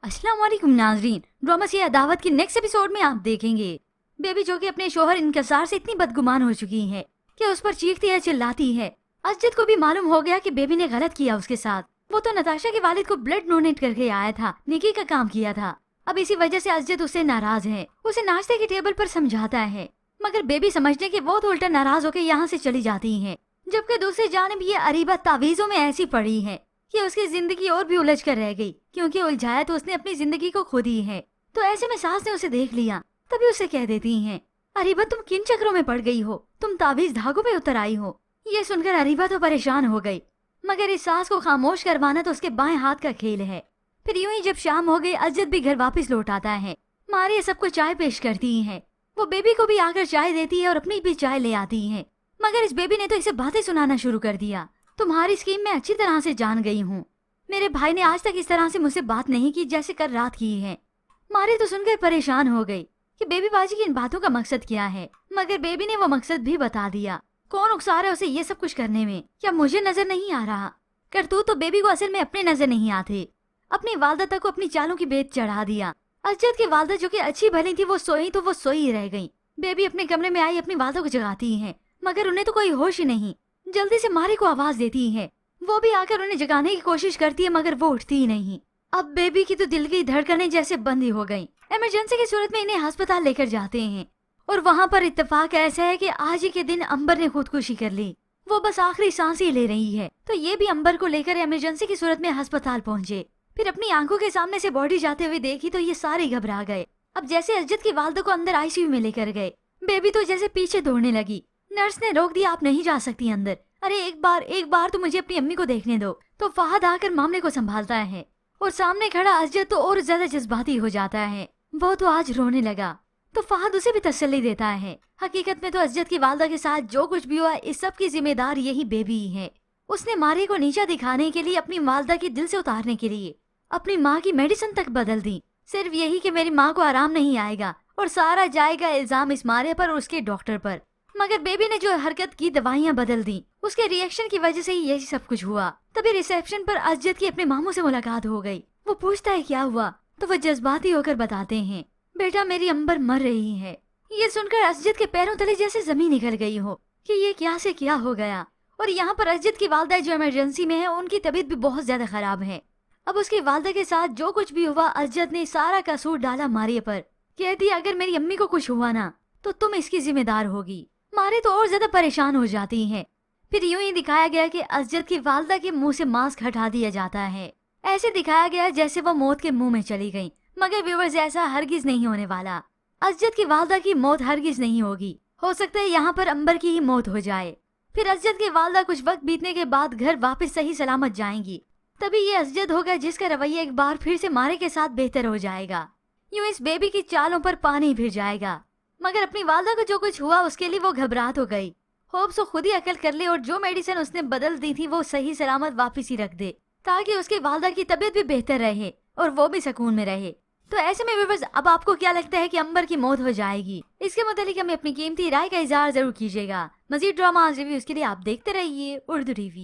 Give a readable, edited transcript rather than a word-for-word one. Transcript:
अस्सलाम वालेकुम नाजरीन, ड्रामा से अदावत की नेक्स्ट एपिसोड में आप देखेंगे बेबी जो कि अपने शोहर इनकसार से इतनी बदगुमान हो चुकी है कि उस पर चीखती है, चिल्लाती है। अजद को भी मालूम हो गया कि बेबी ने गलत किया उसके साथ। वो तो नताशा के वालिद को ब्लड डोनेट करके आया था, नेकी का काम किया था। अब इसी वजह से अजद उससे नाराज है, उसे नाश्ते की टेबल पर समझाता है, मगर बेबी समझने के वो तो उल्टा नाराज होकर यहाँ से चली जाती है। जबकि दूसरी जानिब ये अरीबा तावीज़ों में ऐसी पड़ी है कि उसकी जिंदगी और भी उलझ कर रह गई, क्योंकि उलझाया तो उसने अपनी जिंदगी को खुद ही है। तो ऐसे में सास ने उसे देख लिया, तभी उसे कह देती हैं, अरीबा तुम किन चक्रों में पड़ गई हो, तुम तावीज धागों पे उतर आई हो। ये सुनकर अरीबा तो परेशान हो गई, मगर इस सास को खामोश करवाना तो उसके बाएं हाथ का खेल है। फिर यूं ही जब शाम हो गई, अजद भी घर वापस लौट आता है। मारिया सबको चाय पेश करती है, वो बेबी को भी आकर चाय देती है और अपनी भी चाय ले आती है। मगर इस बेबी ने तो इसे बातें सुनाना शुरू कर दिया। तुम्हारी स्कीम मैं अच्छी तरह से जान गई हूँ, मेरे भाई ने आज तक इस तरह से मुझसे बात नहीं की जैसे कल रात की है। मारी तो सुनकर परेशान हो गई कि बेबी बाजी की इन बातों का मकसद क्या है, मगर बेबी ने वो मकसद भी बता दिया। कौन उकसा है उसे ये सब कुछ करने में, क्या मुझे नजर नहीं आ रहा? करतूत तो बेबी को असल में अपने नजर नहीं आते। अपनी वालदा तक को अपनी चालों की बेत चढ़ा दिया। अजद की वालदा जो कि अच्छी भली थी, वो सोई तो वो सोई रह गई। बेबी अपने कमरे में आई, अपनी वालदा को जगाती है, मगर उन्हें तो कोई होश ही नहीं। जल्दी से मारी को आवाज देती है, वो भी आकर उन्हें जगाने की कोशिश करती है, मगर वो उठती ही नहीं। अब बेबी की तो दिल की धड़कनें जैसे बंद ही हो गईं। इमरजेंसी की सूरत में इन्हें अस्पताल लेकर जाते हैं और वहाँ पर इत्तेफाक ऐसा है कि आज ही के दिन अंबर ने खुदकुशी कर ली। वो बस आखिरी सांस ही ले रही है, तो ये भी अंबर को लेकर इमरजेंसी की सूरत में अस्पताल पहुँचे। फिर अपनी आंखों के सामने से बॉडी जाते हुए देखी तो ये सारे घबरा गए। अब जैसे अजद की वालदा को अंदर आईसीयू में लेकर गए, बेबी तो जैसे पीछे दौड़ने लगी। नर्स ने रोक दिया, आप नहीं जा सकती अंदर। अरे एक बार तो मुझे अपनी अम्मी को देखने दो। तो फहद आकर मामले को संभालता है और सामने खड़ा अजद तो और ज्यादा जज्बाती हो जाता है। वो तो आज रोने लगा, तो फहद उसे भी तसल्ली देता है। हकीकत में तो अजद की वालदा के साथ जो कुछ भी हुआ, इस सब की जिम्मेदार यही बेबी ही है। उसने मारी को नीचा दिखाने के लिए, अपनी वालदा की दिल से उतारने के लिए अपनी माँ की मेडिसिन तक बदल दी, सिर्फ यही कि मेरी माँ को आराम नहीं आएगा और सारा जाएगा इल्जाम इस मारे पर और उसके डॉक्टर पर। मगर बेबी ने जो हरकत की, दवाइयाँ बदल दी, उसके रिएक्शन की वजह से ही यही सब कुछ हुआ। तभी रिसेप्शन पर अजद की अपने मामू से मुलाकात हो गई। वो पूछता है क्या हुआ, तो वो जज्बाती होकर बताते हैं, बेटा मेरी अंबर मर रही है। ये सुनकर अजद के पैरों तले जैसे जमीन निकल गई हो कि ये क्या से क्या हो गया। और यहाँ पर अजद की वालदा जो इमरजेंसी में है, उनकी तबीयत भी बहुत ज्यादा खराब है। अब उसकी वालदा के साथ जो कुछ भी हुआ, अजद ने सारा कसूर डाला मारिया पर। कहती अगर मेरी अम्मी को कुछ हुआ ना, तो तुम इसकी जिम्मेदार होगी। मारे तो और ज्यादा परेशान हो जाती हैं। फिर यूं ही दिखाया गया कि अजद की वालदा के मुंह से मास्क हटा दिया जाता है। ऐसे दिखाया गया जैसे वो मौत के मुंह में चली गई, मगर व्यूअर्स ऐसा हरगिज नहीं होने वाला। अजद की वालदा की मौत हरगिज नहीं होगी, हो सकता है यहाँ पर अंबर की ही मौत हो जाए। फिर अजद की वालदा कुछ वक्त बीतने के बाद घर वापस सही सलामत जाएंगी। तभी ये अजद होगा जिसका रवैया एक बार फिर से मारे के साथ बेहतर हो जाएगा। यूं इस बेबी की चालों पर पानी फिर जाएगा। मगर अपनी वालदा को जो कुछ हुआ उसके लिए वो घबरा तो गई। होप्स वो खुद ही अकल कर ले और जो मेडिसिन उसने बदल दी थी वो सही सलामत वापस ही रख दे, ताकि उसकी वालदा की तबीयत भी बेहतर रहे और वो भी सुकून में रहे। तो ऐसे में व्यूअर्स, अब आपको क्या लगता है कि अंबर की मौत हो जाएगी? इसके मुतालिक हमें अपनी कीमती राय का इजहार जरूर कीजिएगा। मजीद ड्रामा रिव्यूज के लिए आप देखते रहिए उर्दू टीवी।